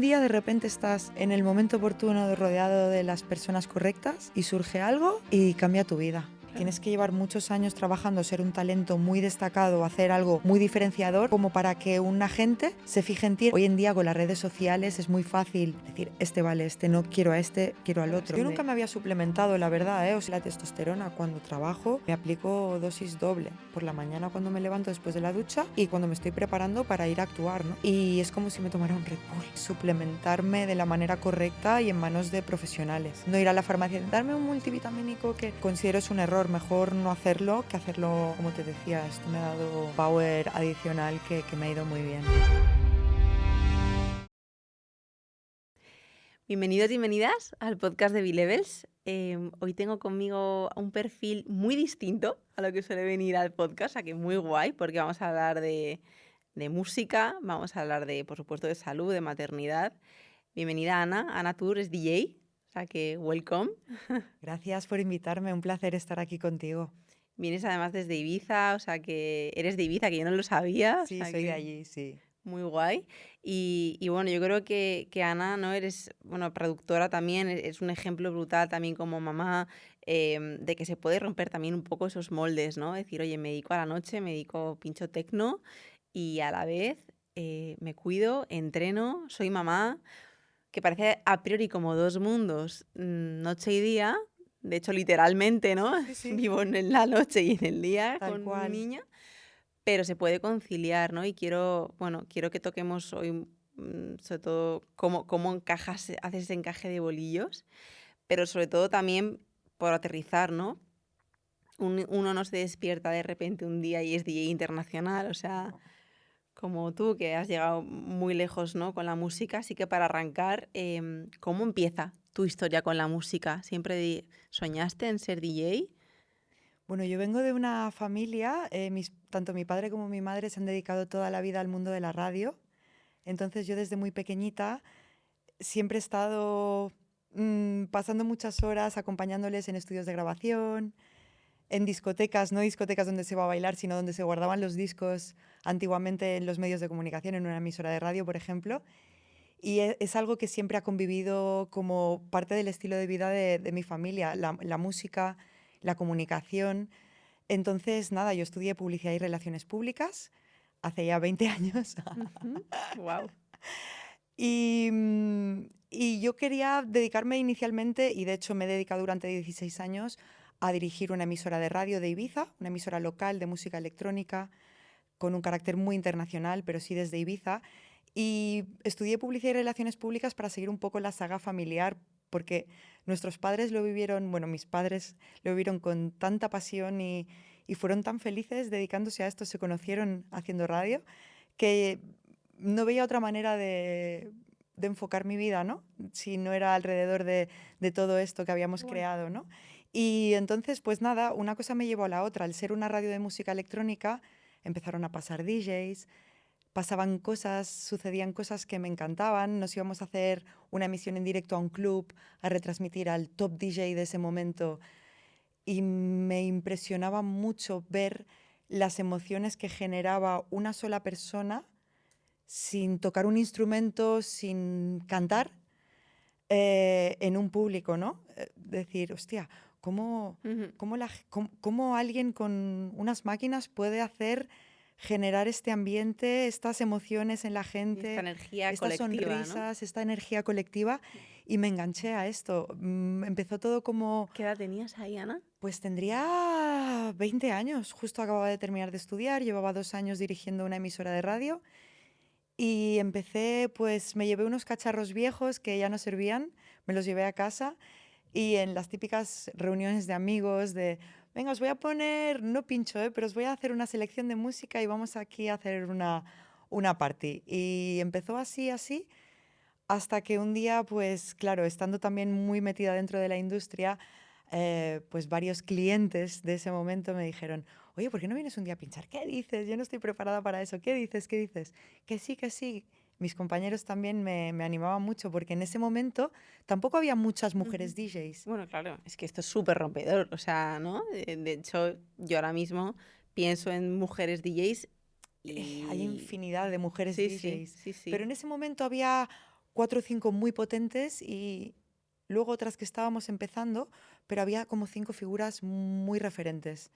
día de repente estás en el momento oportuno rodeado de las personas correctas y surge algo y cambia tu vida. Tienes que llevar muchos años trabajando, ser un talento muy destacado, hacer algo muy diferenciador como para que una gente se fije en ti. Hoy en día con las redes sociales es muy fácil decir, este vale, este no, quiero a este, quiero al otro. Yo nunca me había suplementado, la verdad, o sea, la testosterona cuando trabajo me aplico dosis doble. Por la mañana cuando me levanto después de la ducha y cuando me estoy preparando para ir a actuar, ¿no? Y es como si me tomara un Red Bull. Suplementarme de la manera correcta y en manos de profesionales. No ir a la farmacia y darme un multivitamínico que considero es un error. Mejor no hacerlo que hacerlo, como te decía. Esto me ha dado power adicional que me ha ido muy bien. Bienvenidos y bienvenidas al podcast de B-Levels. Hoy tengo conmigo un perfil muy distinto a lo que suele venir al podcast, o sea que muy guay, porque vamos a hablar de música, vamos a hablar de, por supuesto, de salud, de maternidad. Bienvenida Ana. Ana Tour es DJ, o sea que welcome. Gracias por invitarme, un placer estar aquí contigo. Vienes además desde Ibiza, o sea que eres de Ibiza, que yo no lo sabía. Sí, O sea soy de que... allí, sí. Muy guay. Y bueno, yo creo que Ana, ¿no? Eres, bueno, productora también, es un ejemplo brutal también como mamá, de que se puede romper también un poco esos moldes, ¿no? Decir, oye, me dedico a la noche, me dedico pincho tecno y a la vez me cuido, entreno, soy mamá, que parece a priori como dos mundos, noche y día. De hecho, literalmente, ¿no? Sí, sí, sí. Vivo en la noche y en el día Tal con mi cual. niña. Pero se puede conciliar, ¿no? Y quiero que toquemos hoy, sobre todo, cómo encajas, haces ese encaje de bolillos, pero sobre todo también por aterrizar, ¿no? Uno no se despierta de repente un día y es DJ internacional, o sea, como tú, que has llegado muy lejos, ¿no? Con la música, así que para arrancar, ¿cómo empieza tu historia con la música? ¿Siempre soñaste en ser DJ? Bueno, yo vengo de una familia, tanto mi padre como mi madre se han dedicado toda la vida al mundo de la radio. Entonces yo desde muy pequeñita siempre he estado pasando muchas horas acompañándoles en estudios de grabación, en discotecas, no discotecas donde se va a bailar, sino donde se guardaban los discos antiguamente en los medios de comunicación, en una emisora de radio, por ejemplo. Y es algo que siempre ha convivido como parte del estilo de vida de mi familia, la música, la comunicación. Entonces, nada, yo estudié publicidad y relaciones públicas hace ya 20 años. Wow. Y yo quería dedicarme inicialmente, y de hecho me he dedicado durante 16 años, a dirigir una emisora de radio de Ibiza, una emisora local de música electrónica, con un carácter muy internacional, pero sí desde Ibiza. Y estudié publicidad y relaciones públicas para seguir un poco la saga familiar, porque nuestros padres lo vivieron, bueno, mis padres lo vivieron con tanta pasión y fueron tan felices dedicándose a esto, se conocieron haciendo radio, que no veía otra manera de enfocar mi vida, ¿no? Si no era alrededor de todo esto que habíamos creado, ¿no? Y entonces, pues nada, una cosa me llevó a la otra. Al ser una radio de música electrónica, empezaron a pasar DJs, pasaban cosas, sucedían cosas que me encantaban. Nos íbamos a hacer una emisión en directo a un club, a retransmitir al top DJ de ese momento. Y me impresionaba mucho ver las emociones que generaba una sola persona sin tocar un instrumento, sin cantar, en un público, ¿no? Decir, hostia, ¿cómo alguien con unas máquinas puede hacer generar este ambiente, estas emociones en la Y esta gente, energía estas colectiva, ¿no? sonrisas, esta energía colectiva? Y me enganché a esto. Empezó todo como, ¿Qué edad tenías ahí, Ana? pues tendría 20 años, justo acababa de terminar de estudiar, llevaba 2 años dirigiendo una emisora de radio y empecé, pues me llevé unos cacharros viejos que ya no servían, me los llevé a casa y en las típicas reuniones de amigos de, venga, os voy a poner, no pincho, pero os voy a hacer una selección de música y vamos aquí a hacer una party. Y empezó así, así, hasta que un día, pues claro, estando también muy metida dentro de la industria, pues varios clientes de ese momento me dijeron, oye, ¿por qué no vienes un día a pinchar? ¿Qué dices? Yo no estoy preparada para eso. ¿Qué dices? ¿Qué dices? Que sí, que sí. Mis compañeros también me animaban mucho porque en ese momento tampoco había muchas mujeres Ujú. DJs. Bueno, claro, es que esto es súper rompedor, o sea, ¿no? De hecho, yo ahora mismo pienso en mujeres DJs Hay y... infinidad de mujeres Sí, sí, DJs, sí, pero sí. en ese momento había 4 o 5 muy potentes y luego otras que estábamos empezando, pero había como 5 figuras muy referentes.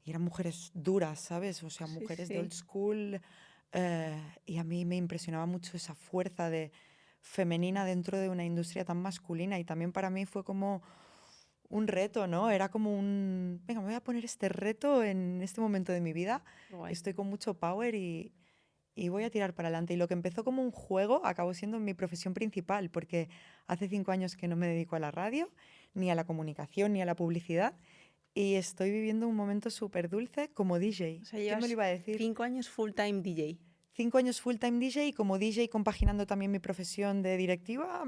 Y eran mujeres duras, ¿sabes? O sea, Sí, mujeres de old sí. school. Y a mí me impresionaba mucho esa fuerza femenina dentro de una industria tan masculina. Y también para mí fue como un reto, ¿no? Era como venga, me voy a poner este reto en este momento de mi vida. Qué guay. Estoy con mucho power y voy a tirar para adelante. Y lo que empezó como un juego acabó siendo mi profesión principal, porque hace 5 años que no me dedico a la radio, ni a la comunicación, ni a la publicidad. Y estoy viviendo un momento súper dulce como DJ. O sea, ¿Quién me lo llevas iba a decir? 5 años full time DJ. 5 años full time DJ y como DJ compaginando también mi profesión de directiva,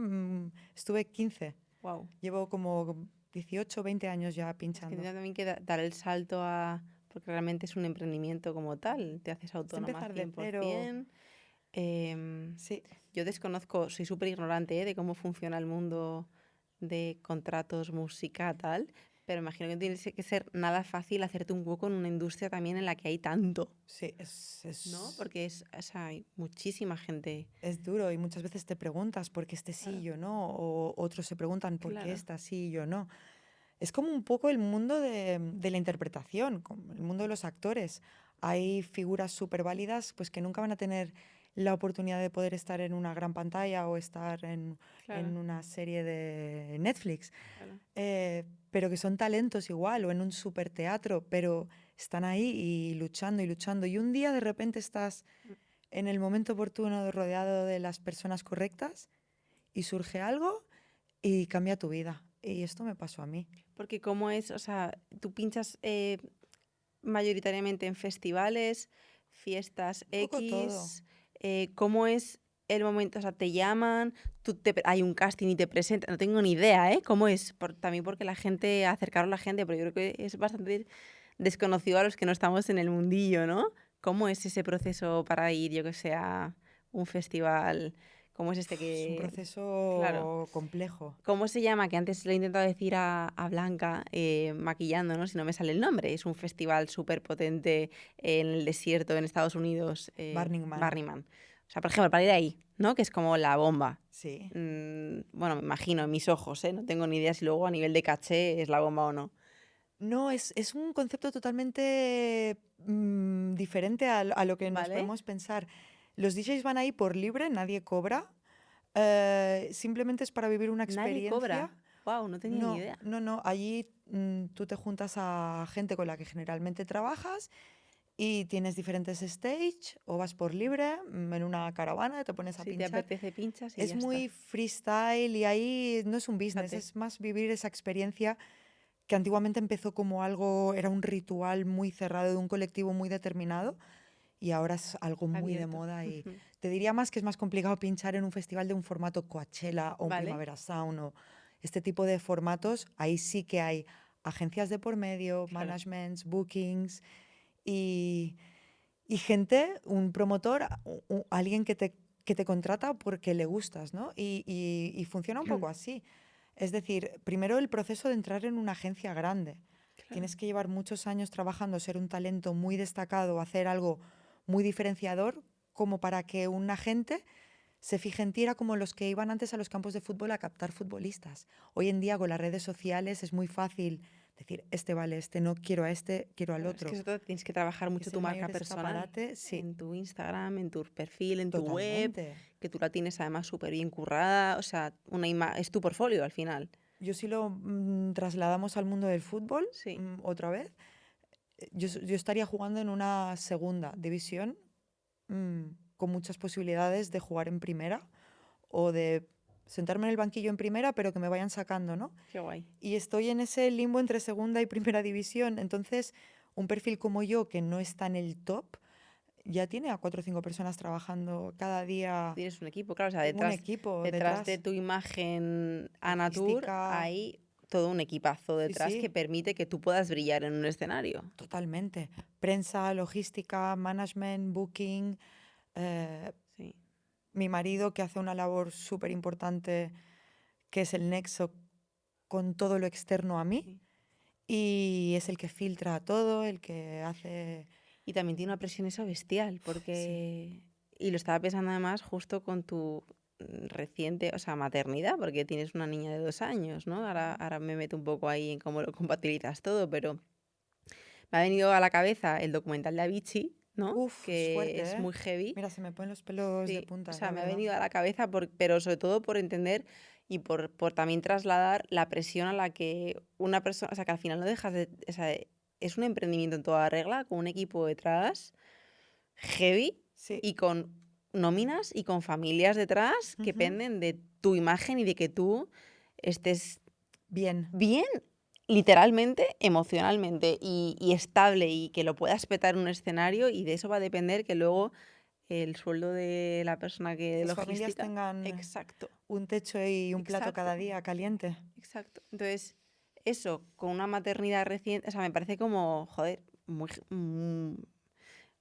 estuve 15. Wow. Llevo como 18, 20 años ya Es que pinchando. tienes también que dar el salto a... Porque realmente es un emprendimiento como tal. Te haces Es autónoma empezar de cero. 100%. Em, Sí, yo desconozco, soy súper ignorante, de cómo funciona el mundo de contratos, música, tal. Pero imagino que tiene que ser nada fácil hacerte un hueco en una industria también en la que hay tanto, sí, ¿no? Porque o sea, hay muchísima gente. es duro y muchas veces te preguntas por qué este sí y Claro. yo no, o otros se preguntan por qué Claro. esta sí y yo no. Es como un poco el mundo de la interpretación, como el mundo de los actores. Hay figuras súper válidas pues, que nunca van a tener la oportunidad de poder estar en una gran pantalla o estar Claro, en una serie de Netflix, claro. pero que son talentos igual o en un super teatro, pero están ahí y luchando y luchando. Y un día de repente estás Mm. en el momento oportuno rodeado de las personas correctas y surge algo y cambia tu vida. Y esto me pasó a mí. Porque cómo es, o sea, tú pinchas mayoritariamente en festivales, fiestas Un poco todo. X, ¿cómo es el momento? O sea, te llaman, hay un casting y te presentan, no tengo ni idea, ¿eh? ¿Cómo es? También porque la gente, acercar a la gente, pero yo creo que es bastante desconocido a los que no estamos en el mundillo, ¿no? ¿Cómo es ese proceso para ir, yo que sé, a un festival? ¿Cómo es este Es un que... Claro. proceso complejo. ¿Cómo se llama? Que antes le he intentado decir a Blanca, maquillando, ¿no? Si no me sale el nombre. Es un festival súper potente en el desierto en Estados Unidos, Burning Man. Burning Man. O sea, por ejemplo, para ir ahí, ¿no? Que es como la bomba. Sí. Bueno, me imagino, en mis ojos, ¿eh? No tengo ni idea si luego a nivel de caché es la bomba o no. No, es un concepto totalmente diferente a lo que nos ¿Vale? podemos pensar. Los DJs van ahí por libre, nadie cobra. Simplemente es para vivir una Nadie experiencia. cobra. Wow, no tenía ni No, idea. no, no. Allí tú te juntas a gente con la que generalmente trabajas y tienes diferentes stage o vas por libre en una caravana, te pones a Si te pinchar. apetece, pinchas y Es ya está. muy freestyle y ahí no es un business, Fíjate, es más vivir esa experiencia que antiguamente empezó como algo, era un ritual muy cerrado de un colectivo muy determinado y ahora es algo muy de abierto. moda y Ujú. te diría más que es más complicado pinchar en un festival de un formato Coachella o un ¿Vale? Primavera Sound o este tipo de formatos, ahí sí que hay agencias de por medio, Claro. managements, bookings y, y gente, un promotor, alguien que te contrata porque le gustas, ¿no? Y funciona un poco así. Es decir, primero el proceso de entrar en una agencia grande. Claro. Tienes que llevar muchos años trabajando, ser un talento muy destacado, hacer algo muy diferenciador, como para que un agente se fije en ti. Era como los que iban antes a los campos de fútbol a captar futbolistas. Hoy en día con las redes sociales es muy fácil decir, este vale, este no, quiero a este, quiero al Claro, es que otro. eso tienes que trabajar mucho Es tu el marca mayor personal escaparate, sí, en tu Instagram, en tu perfil, en tu web, totalmente. que tú la tienes además súper bien currada, o sea, es tu portfolio al final. Yo si lo trasladamos al mundo del fútbol, Sí, otra vez, yo estaría jugando en una segunda división mm, con muchas posibilidades de jugar en primera o de sentarme en el banquillo en primera, pero que me vayan sacando, ¿no? qué guay. Y estoy en ese limbo entre segunda y primera división. Entonces, un perfil como yo, que no está en el top, ya tiene a 4 o 5 personas trabajando cada día. Tienes un equipo, claro, o sea, Tengo un equipo detrás de detrás, tu imagen Anatur logística, hay todo un equipazo sí, detrás que sí, permite que tú puedas brillar en un escenario. totalmente. Prensa, logística, management, booking. eh, Sí. Mi marido que hace una labor súper importante, que es el nexo con todo lo externo a mí Sí. y es el que filtra todo, el que hace... Y también tiene una presión eso bestial, Sí, porque... Y lo estaba pensando además justo con tu reciente, o sea, maternidad, porque tienes una niña de 2 años, ¿no? Ahora me meto un poco ahí en cómo lo compatibilizas todo, pero me ha venido a la cabeza el documental de Avicii, ¿no? Uf, es Que fuerte, es ¿eh? muy heavy. Mira, se me ponen los pelos de Sí, o punta, sea, la me ha verdad. venido a la cabeza, pero sobre todo por entender y por también trasladar la presión a la que una persona, o sea, que al final no dejas de, o sea, es un emprendimiento en toda regla, con un equipo detrás, heavy, Sí. y con nóminas y con familias detrás que Ujú. penden de tu imagen y de que tú estés Bien. bien, literalmente, emocionalmente y estable y que lo puedas petar en un escenario y de eso va a depender que luego el sueldo de la persona que de Las familias logística. tengan Exacto, un techo y un plato exacto, cada día caliente. exacto. Entonces, eso, con una maternidad reciente, o sea, me parece como, joder,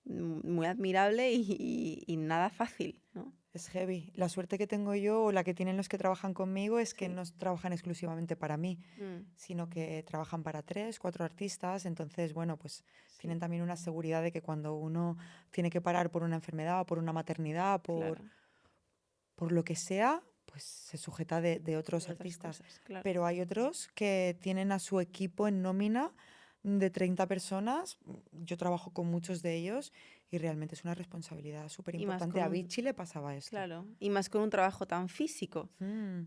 muy admirable y nada fácil, ¿no? Es heavy. La suerte que tengo yo o la que tienen los que trabajan conmigo es que Sí. no trabajan exclusivamente para mí, Mm, sino que trabajan para tres, cuatro artistas. Entonces, bueno, pues tienen sí, también una seguridad de que cuando uno tiene que parar por una enfermedad, por una maternidad, claro. por lo que sea, pues se sujeta de otros De otras artistas. cosas, claro. Pero hay otros que tienen a su equipo en nómina de 30 personas. Yo trabajo con muchos de ellos y realmente es una responsabilidad súper Y más importante. con A un, Vichy le pasaba esto. claro, y más con un trabajo tan físico,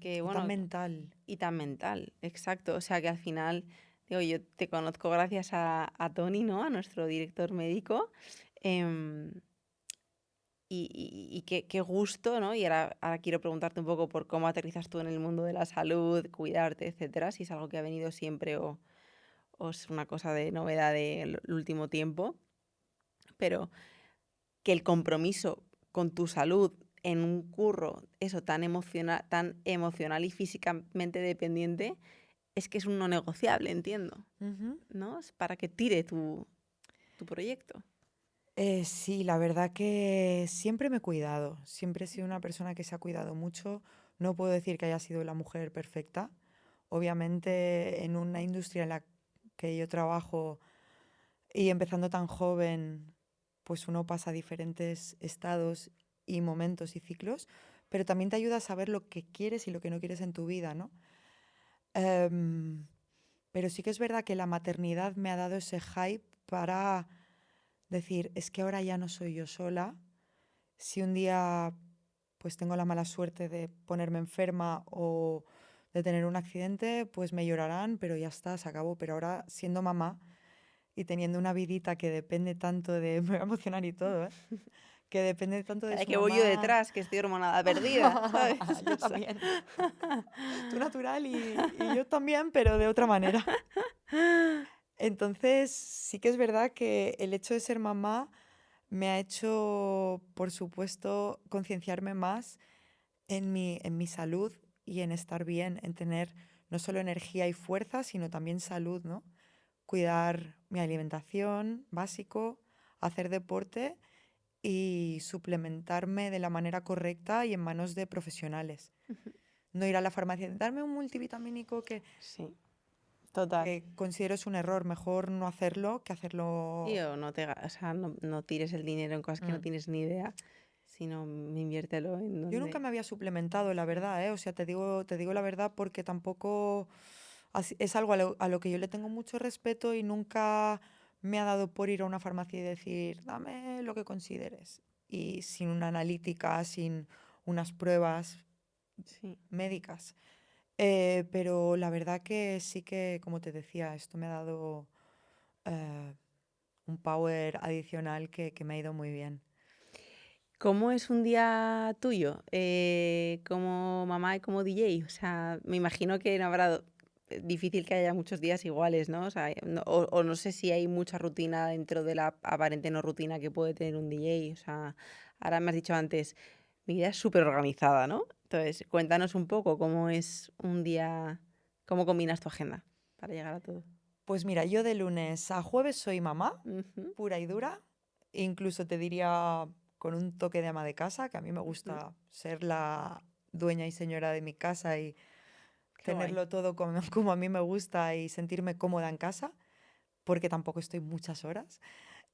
que Y tan bueno, mental. y tan mental, exacto. O sea que al final, digo, yo te conozco gracias a Tony, ¿no? A nuestro director médico. em, y qué gusto, ¿no? Y ahora quiero preguntarte un poco por cómo aterrizas tú en el mundo de la salud, cuidarte, etcétera, si es algo que ha venido siempre o es una cosa de novedad del último tiempo, pero que el compromiso con tu salud en un curro, eso tan emocional y físicamente dependiente, es que es un no negociable, entiendo, Ujú. ¿no? Es para que tire tu proyecto. Sí, la verdad que siempre me he cuidado. Siempre he sido una persona que se ha cuidado mucho. No puedo decir que haya sido la mujer perfecta. Obviamente, en una industria en la que yo trabajo y empezando tan joven, pues uno pasa diferentes estados y momentos y ciclos, pero también te ayuda a saber lo que quieres y lo que no quieres en tu vida, ¿no? Em, pero sí que es verdad que la maternidad me ha dado ese hype para decir, es que ahora ya no soy yo sola. Si un día pues tengo la mala suerte de ponerme enferma o de tener un accidente, pues me llorarán, pero ya está, se acabó. Pero ahora siendo mamá y teniendo una vidita que depende tanto de, me voy a emocionar y todo, ¿eh? Que depende tanto de Cada su que voy yo mamá. detrás, que estoy hormonada perdida, ¿sabes? Yo O sea, también. Tú natural y yo también, pero de otra manera. Entonces, sí que es verdad que el hecho de ser mamá me ha hecho, por supuesto, concienciarme más en mi salud y en estar bien, en tener no solo energía y fuerza, sino también salud, ¿no? Cuidar mi alimentación, básico, hacer deporte y suplementarme de la manera correcta y en manos de profesionales. No ir a la farmacia y darme un multivitamínico sí, total. que considero es un error. Mejor no hacerlo que Sí, hacerlo. o no o sea, no tires el dinero en cosas que no Mm. tienes ni idea, sino inviértelo en Yo nunca donde... me había suplementado, la verdad, ¿eh? O sea, te digo la verdad porque tampoco es algo a lo que yo le tengo mucho respeto y nunca me ha dado por ir a una farmacia y decir, dame lo que consideres. Y sin una analítica, sin unas pruebas Sí. médicas. Pero la verdad que sí que, como te decía, esto me ha dado eh, un power adicional que me ha ido muy bien. ¿Cómo es un día tuyo como mamá y como DJ? O sea, me imagino que no habrá difícil que haya muchos días iguales, ¿no? O sea, o no sé si hay mucha rutina dentro de la aparente no rutina que puede tener un DJ. O sea, ahora me has dicho antes, mi vida es súper organizada, ¿no? Entonces, cuéntanos un poco cómo es un día, cómo combinas tu agenda para llegar a todo. Pues mira, yo de lunes a jueves soy mamá, Ujú, pura y dura. Incluso te diría con un toque de ama de casa, que a mí me ujú. gusta ser la dueña y señora de mi casa y Qué guay. tenerlo todo como, como a mí me gusta y sentirme cómoda en casa, porque tampoco estoy muchas horas.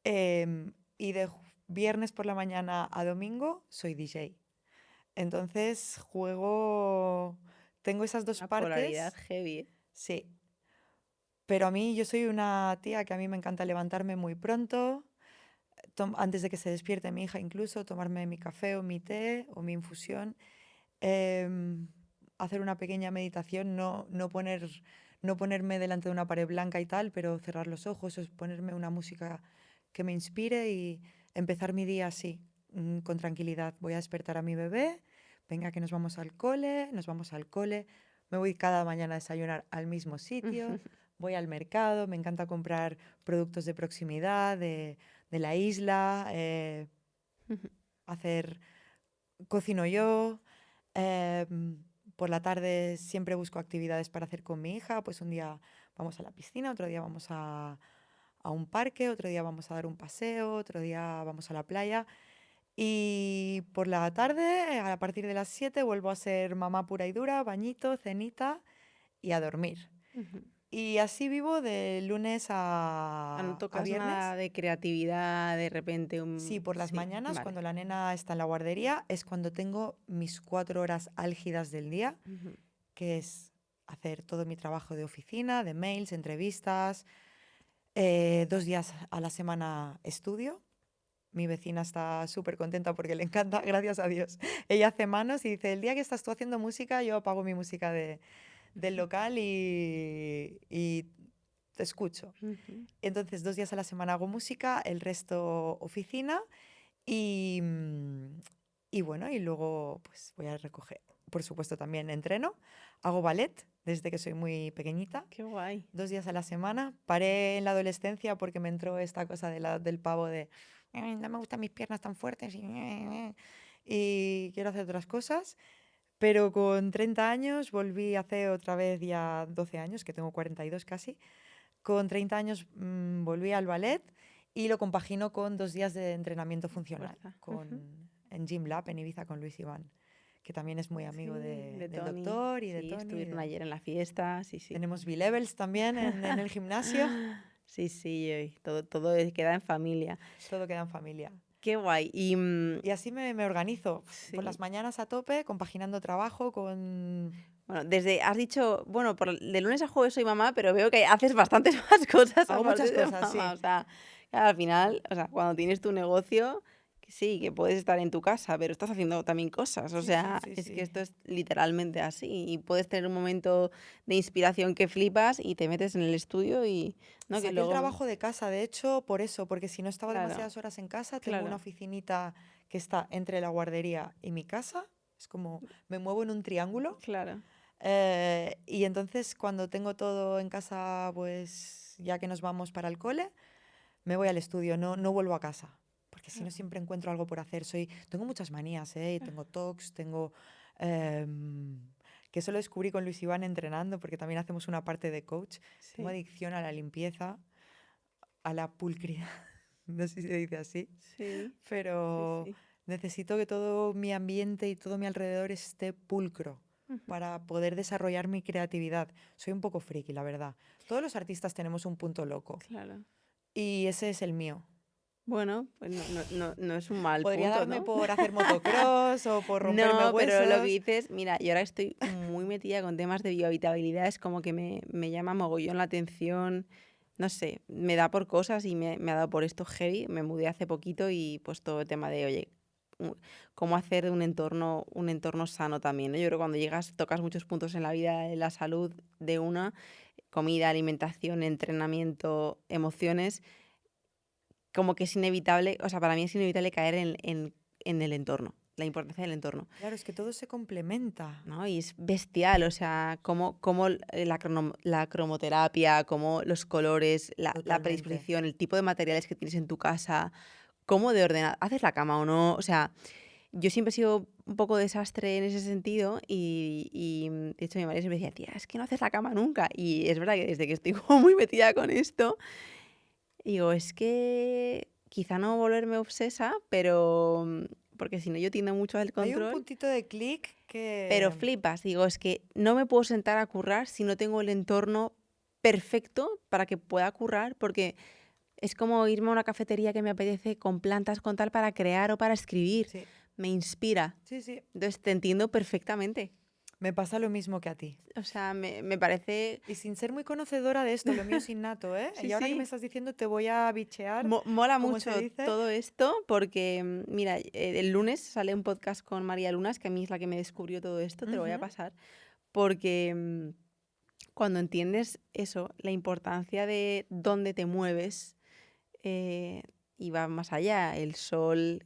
Y de viernes por la mañana a domingo soy DJ. Entonces tengo esas dos Una polaridad partes, heavy, ¿eh? sí. Pero a mí, yo soy una tía que a mí me encanta levantarme muy pronto, antes de que se despierte mi hija incluso, tomarme mi café o mi té o mi infusión, em, hacer una pequeña meditación, no ponerme delante de una pared blanca y tal, pero cerrar los ojos, o ponerme una música que me inspire y empezar mi día así, con tranquilidad. Voy a despertar a mi bebé, venga que nos vamos al cole, me voy cada mañana a desayunar al mismo sitio, voy al mercado, me encanta comprar productos de proximidad, de la isla, hacer, cocino yo. Por la tarde siempre busco actividades para hacer con mi hija, pues un día vamos a la piscina, otro día vamos a un parque, otro día vamos a dar un paseo, otro día vamos a la playa. Y por la tarde, a partir de las 7, vuelvo a ser mamá pura y dura, bañito, cenita y a dormir. Ujú. Y así vivo de lunes No a tocas viernes. nada de creatividad, de repente Sí, por las Sí, mañanas, vale. cuando la nena está en la guardería, es cuando tengo mis 4 horas álgidas del día, Ujú. que es hacer todo mi trabajo de oficina, de mails, entrevistas. 2 días a la semana estudio. Mi vecina está súper contenta porque le encanta, gracias a Dios. Ella hace manos y dice, el día que estás tú haciendo música, yo apago mi música del local y te escucho. Ujú. Entonces, 2 días a la semana hago música, el resto oficina y, y bueno, y luego pues voy a recoger. Por supuesto, también entreno, hago ballet desde que soy muy pequeñita. Qué guay. 2 días a la semana. Paré en la adolescencia porque me entró esta cosa del pavo de no me gustan mis piernas tan fuertes y quiero hacer otras cosas. Pero con 30 años volví hace otra vez ya 12 años, que tengo 42 casi. Con 30 años volví al ballet y lo compagino con 2 días de entrenamiento funcional Fuerza. Ujú. en Gym Lab en Ibiza con Luis Iván, que también es muy amigo Sí, de del Tony. doctor y de Sí, Tony. estuvieron ayer en la fiesta, sí, sí. Tenemos B-Levels también en el gimnasio. Sí, sí, todo queda en familia. Todo queda en familia. Qué guay. Y así me organizo. Por las Sí. mañanas a tope, compaginando trabajo con... Bueno, has dicho, bueno, de lunes a jueves soy mamá, pero veo que haces bastantes más cosas Hago aparte muchas de cosas, mamá. sí. O sea, claro, al final, o sea, cuando tienes tu negocio, que sí, que puedes estar en tu casa, pero estás haciendo también cosas. O Sí, sí, sea, sí, es que sí. esto es literalmente así. Y puedes tener un momento de inspiración que flipas y te metes en el estudio y, ¿no? Que Saqué el luego, trabajo de casa, de hecho, por eso, porque si no estaba claro, demasiadas horas en casa, tengo una claro, oficinita que está entre la guardería y mi casa. Es como, me muevo en un triángulo. claro. Y entonces cuando tengo todo en casa, pues ya que nos vamos para el cole, me voy al estudio, no vuelvo a casa. Porque si no Claro, siempre encuentro algo por hacer. Tengo muchas manías, ¿eh? Y tengo TOCs, em, que eso lo descubrí con Luis Iván entrenando, porque también hacemos una parte de coach. Tengo sí, adicción a la limpieza, a la pulcritud, no sé si se dice así, sí, sí, pero sí. necesito que todo mi ambiente y todo mi alrededor esté pulcro Ujú. para poder desarrollar mi creatividad. Soy un poco friki, la verdad. Todos los artistas tenemos un punto loco Claro. y ese es el mío. Bueno, pues no es un mal Podría punto, darme ¿no? por hacer motocross o por romperme No, pero lo que huesos. dices, mira, yo ahora estoy muy metida con temas de biohabitabilidad, es como que me llama mogollón la atención, no sé, me da por cosas y me ha dado por esto heavy, me mudé hace poquito y pues todo el tema de, oye, u- cómo hacer de un entorno sano también, ¿no? Yo creo que cuando llegas, tocas muchos puntos en la vida, en la salud de una, comida, alimentación, entrenamiento, emociones, como que es inevitable, o sea, para mí es inevitable caer en el entorno, la importancia del entorno. Claro, es que todo se complementa. ¿No? Y es bestial, o sea, cómo la cromoterapia, cómo los colores, la Totalmente. predisposición, el tipo de materiales que tienes en tu casa, cómo de ordenar, haces la cama o no, o sea, yo siempre he sido un poco desastre en ese sentido y de hecho mi madre siempre decía, tía, es que no haces la cama nunca. Y es verdad que desde que estoy como muy metida con esto, digo, es que quizá no volverme obsesa, pero porque si no yo tiendo mucho al Hay un control. puntito de clic Pero que... flipas, digo, es que no me puedo sentar a currar si no tengo el entorno perfecto para que pueda currar, porque es como irme a una cafetería que me apetece con plantas, con tal, para crear o para escribir. Sí, me inspira. Sí, sí. Entonces te entiendo perfectamente. Me pasa lo mismo que a ti. O sea, me parece... Y sin ser muy conocedora de esto, lo mío es innato, ¿eh? Sí, Y ahora que me sí. estás diciendo te voy a bichear, Mola como se mucho dice. todo esto porque, mira, el lunes sale un podcast con María Lunas, que a mí es la que me descubrió todo esto, te lo voy a Ujú. pasar, porque cuando entiendes eso, la importancia de dónde te mueves, eh, y va más allá, el sol,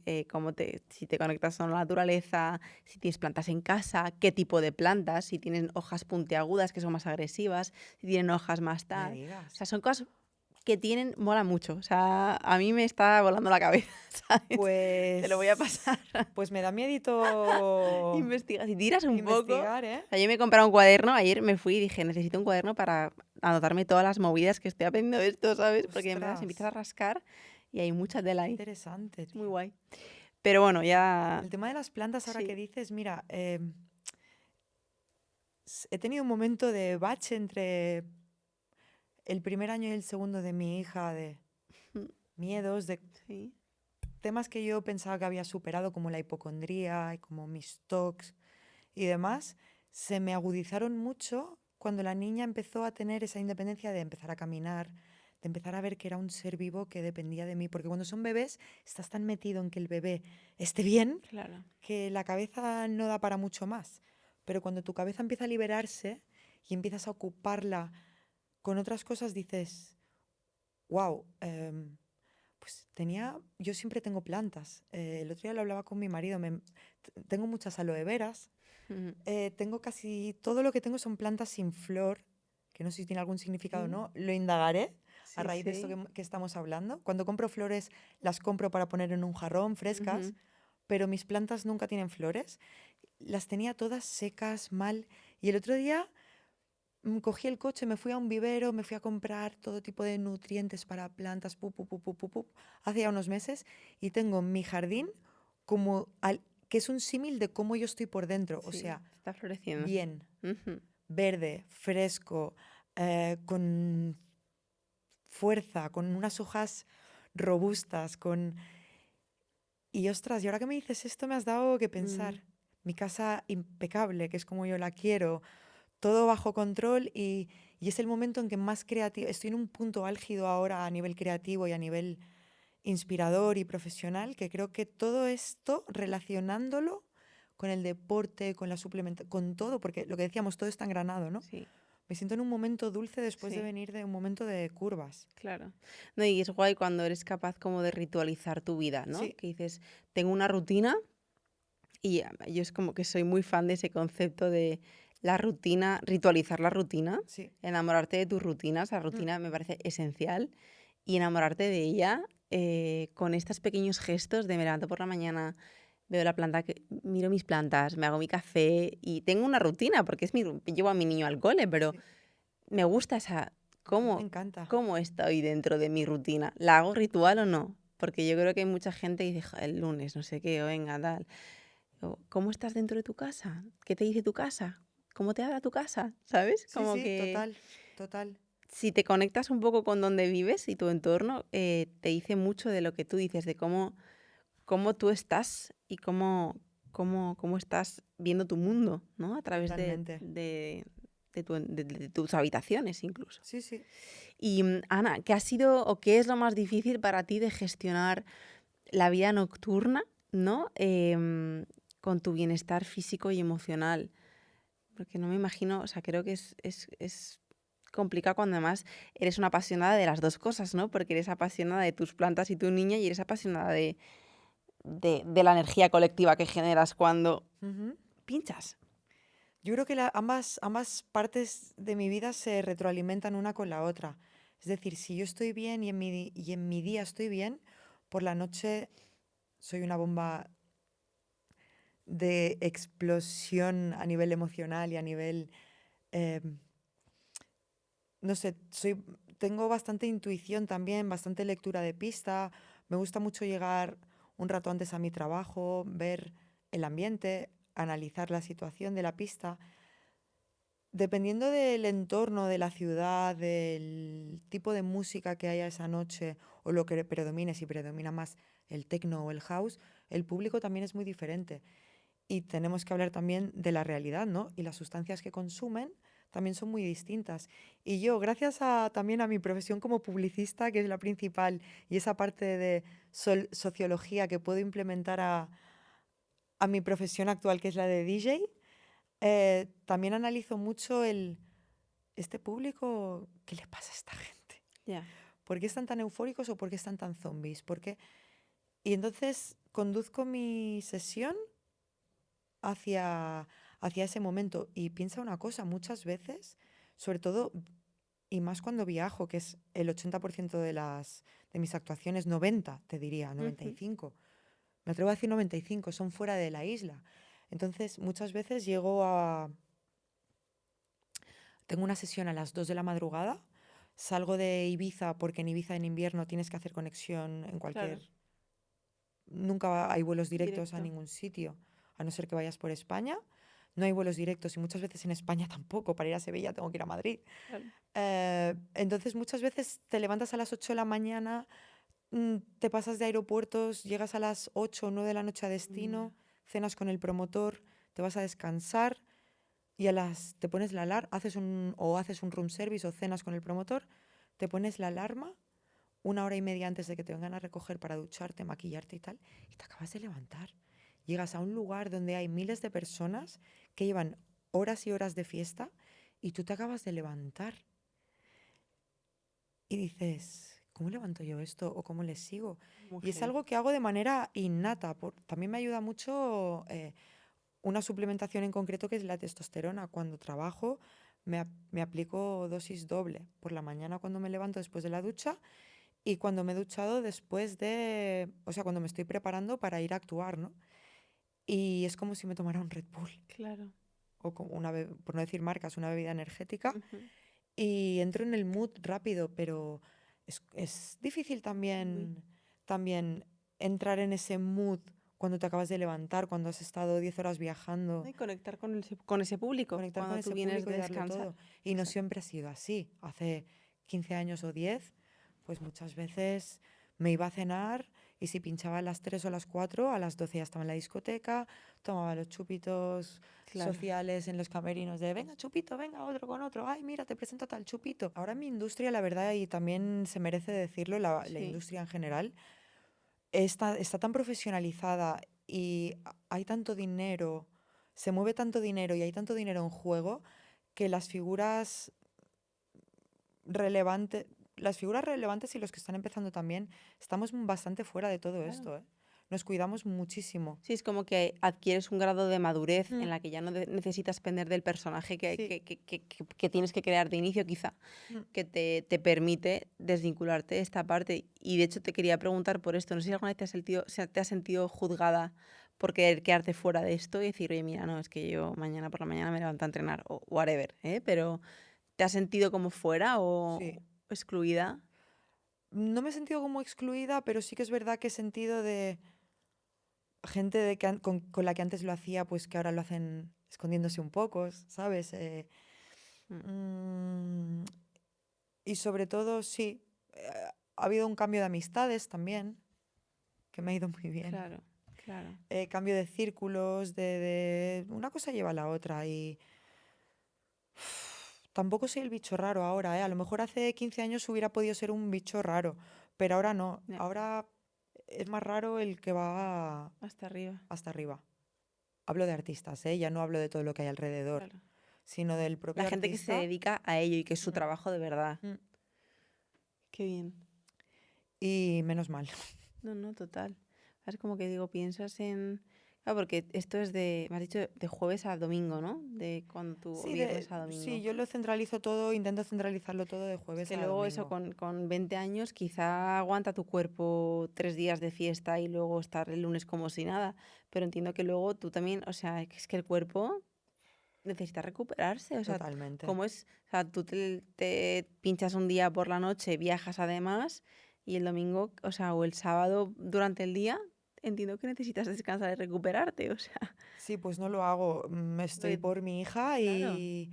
si te conectas con la naturaleza, si tienes plantas en casa, qué tipo de plantas, si tienen hojas puntiagudas que son más agresivas, si tienen hojas más Me tal. O digas. sea, son cosas que mola mucho. O sea, a mí me está volando la cabeza, ¿sabes? Te lo voy a pasar. Pues me da miedito Investiga. Si tiras un poco. investigar, ¿eh? O sea, yo me he comprado un cuaderno, ayer me fui y dije, necesito un cuaderno para anotarme todas las movidas que estoy aprendiendo de esto, ¿sabes? Porque en verdad se empieza a Ostras, rascar y hay mucha tela qué ahí. interesante, Es muy tío. guay. Pero bueno, ya... El tema de las plantas, ahora que Sí. dices, mira, he tenido un momento de bache entre el primer año y el segundo de mi hija, de Mm, miedos, de sí. temas que yo pensaba que había superado, como la hipocondría y como mis TOCs y demás, se me agudizaron mucho cuando la niña empezó a tener esa independencia de empezar a caminar, de empezar a ver que era un ser vivo que dependía de mí, porque cuando son bebés estás tan metido en que el bebé esté bien Claro. que la cabeza no da para mucho más. Pero cuando tu cabeza empieza a liberarse y empiezas a ocuparla con otras cosas, dices, wow, pues yo siempre tengo plantas. El otro día lo hablaba con mi marido, tengo muchas aloe veras, Ujú. tengo casi todo lo que tengo son plantas sin flor, que no sé si tiene algún significado o Sí, no, lo indagaré a sí, raíz de esto sí. que estamos hablando. Cuando compro flores, las compro para poner en un jarrón frescas, Ujú. pero mis plantas nunca tienen flores. Las tenía todas secas, mal, y el otro día cogí el coche, me fui a un vivero, me fui a comprar todo tipo de nutrientes para plantas, hace ya unos meses, y tengo mi jardín que es un símil de cómo yo estoy por dentro, o Sí, sea, está floreciendo. bien, Ujú. verde, fresco, con fuerza, con unas hojas robustas, Y ostras, y ahora que me dices esto me has dado que Mm, pensar. Mi casa impecable, que es como yo la quiero, todo bajo control y es el momento en que más creativo, estoy en un punto álgido ahora a nivel creativo y a nivel inspirador y profesional, que creo que todo esto, relacionándolo con el deporte, con la suplementación, con todo, porque lo que decíamos, todo está engranado, ¿no? sí, Me siento en un momento dulce después de sí. venir de un momento de curvas. Claro. No, y es guay cuando eres capaz como de ritualizar tu vida, ¿no? Sí, Que dices, tengo una rutina y yo es como que soy muy fan de ese concepto de la rutina, ritualizar la rutina, sí. enamorarte de tus rutinas, la Mm, rutina me parece esencial y enamorarte de ella con estos pequeños gestos de me levanto por la mañana, veo la planta, miro mis plantas, me hago mi café y tengo una rutina porque llevo a mi niño al cole, pero sí, me gusta esa, me cómo, encanta. cómo estoy dentro de mi rutina. ¿La hago ritual o no? Porque yo creo que hay mucha gente que dice, "Jo, el lunes, no sé qué, o venga, tal. O, ¿cómo estás dentro de tu casa? ¿Qué te dice tu casa? ¿Cómo te habla tu casa? ¿Sabes? Sí, Como sí, que total, total. si te conectas un poco con donde vives y tu entorno, te dice mucho de lo que tú dices, de cómo tú estás y cómo estás viendo tu mundo, ¿no? A través Totalmente. de tus habitaciones incluso. Sí, sí. Y Ana, ¿qué ha sido o qué es lo más difícil para ti de gestionar la vida nocturna, ¿no? Con tu bienestar físico y emocional? Porque no me imagino, o sea, creo que es complicado cuando además eres una apasionada de las dos cosas, ¿no? Porque eres apasionada de tus plantas y tu niña y eres apasionada de la energía colectiva que generas cuando Ujú. pinchas. Yo creo que ambas partes de mi vida se retroalimentan una con la otra. Es decir, si yo estoy bien y en mi día estoy bien, por la noche soy una bomba de explosión a nivel emocional y a nivel, eh, no sé, tengo bastante intuición también, bastante lectura de pista. Me gusta mucho llegar un rato antes a mi trabajo, ver el ambiente, analizar la situación de la pista. Dependiendo del entorno, de la ciudad, del tipo de música que haya esa noche o lo que predomine, si predomina más el techno o el house, el público también es muy diferente. Y tenemos que hablar también de la realidad, ¿no? Y las sustancias que consumen también son muy distintas. Y yo, gracias también a mi profesión como publicista, que es la principal, y esa parte de sociología que puedo implementar a mi profesión actual, que es la de DJ, también analizo mucho este público, ¿qué le pasa a esta gente? Ya. ¿Por qué están tan eufóricos o por qué están tan zombies? ¿Por qué? Y entonces conduzco mi sesión hacia, hacia ese momento. Y piensa una cosa, muchas veces, sobre todo, y más cuando viajo, que es el 80% de mis actuaciones, 90, te diría, Ujú. 95. Me atrevo a decir 95, son fuera de la isla. Entonces, muchas veces llego a... Tengo una sesión a las 2 de la madrugada, salgo de Ibiza, porque en Ibiza en invierno tienes que hacer conexión en Claro, cualquier... Nunca hay vuelos directos a directo. ningún sitio, a no ser que vayas por España. No hay vuelos directos y muchas veces en España tampoco. Para ir a Sevilla tengo que ir a Madrid. Claro. Entonces muchas veces te levantas a las 8 de la mañana, te pasas de aeropuertos, llegas a las 8 o 9 de la noche a Ya. destino, cenas con el promotor, te vas a descansar y te pones la alarma, haces un room service o cenas con el promotor, te pones la alarma 1 hora y media antes de que te vengan a recoger para ducharte, maquillarte y tal, y te acabas de levantar. Llegas a un lugar donde hay miles de personas que llevan horas y horas de fiesta y tú te acabas de levantar y dices, ¿cómo levanto yo esto o cómo le sigo? Muy Y es heavy. algo que hago de manera innata. También me ayuda mucho una suplementación en concreto que es la testosterona. Cuando trabajo me aplico dosis doble por la mañana cuando me levanto después de la ducha y cuando me he duchado después o sea, cuando me estoy preparando para ir a actuar, ¿no? Y es como si me tomara un Red Bull Claro. o como por no decir marcas, una bebida energética Ujú. y entro en el mood rápido, pero es difícil Muy. también entrar en ese mood cuando te acabas de levantar, cuando has estado 10 horas viajando, ¿No? Y conectar con ese público conectar con cuando tú ese vienes público y de darlo descansar. todo. Y no Exacto. siempre ha sido así. Hace 15 años o 10, pues muchas veces me iba a cenar y si pinchaba a las 3 o a las 4, a las 12 ya estaba en la discoteca, tomaba los chupitos Claro. sociales en los camerinos de venga chupito, venga otro con otro, ay mira, te presento a tal chupito. Ahora mi industria, la verdad, y también se merece decirlo, la Sí. industria en general, está tan profesionalizada y hay tanto dinero, se mueve tanto dinero y hay tanto dinero en juego que las figuras relevantes y los que están empezando también, estamos bastante fuera de todo Claro. esto, ¿eh? Nos cuidamos muchísimo. Sí, es como que adquieres un grado de madurez Mm, en la que ya no necesitas pender del personaje sí. que tienes que crear de inicio, quizá, Mm. que te permite desvincularte de esta parte. Y de hecho te quería preguntar por esto. No sé si alguna vez te has sentido juzgada por querer quedarte fuera de esto y decir, oye, mira, no, es que yo mañana por la mañana me levanto a entrenar o whatever, ¿eh? Pero ¿te has sentido como fuera Sí. o excluida? No me he sentido como excluida, pero sí que es verdad que he sentido de gente con la que antes lo hacía, pues que ahora lo hacen escondiéndose un poco, ¿sabes? Mm. Mm, y sobre todo, sí, ha habido un cambio de amistades también, que me ha ido muy bien. Claro, claro. Cambio de círculos, una cosa lleva a la otra y tampoco soy el bicho raro ahora, ¿eh? A lo mejor hace 15 años hubiera podido ser un bicho raro, pero ahora no. Ya, Ahora es más raro el que va hasta arriba. hasta arriba. Hablo de artistas, ¿eh? Ya no hablo de todo lo que hay alrededor, Claro. sino del La propio gente que se artista. dedica a ello y que es su Mm, trabajo de verdad. mm. Qué bien. Y menos mal. No, no, total. Es como que digo, piensas en... Claro, porque esto es me has dicho, de jueves a domingo, ¿no? De cuando tú, o Sí, viernes a sí, domingo. yo lo centralizo todo, intento centralizarlo todo de Es jueves que a luego eso, domingo. con 20 años, quizá aguanta tu cuerpo 3 días de fiesta y luego estar el lunes como si nada. Pero entiendo que luego tú también, o sea, es que el cuerpo necesita recuperarse. O sea, Totalmente. como es, o sea, tú te pinchas un día por la noche, viajas además, y el domingo, o sea, o el sábado durante el día, entiendo que necesitas descansar y recuperarte. O sea, Sí, pues no lo hago. Estoy porque, por mi hija claro, y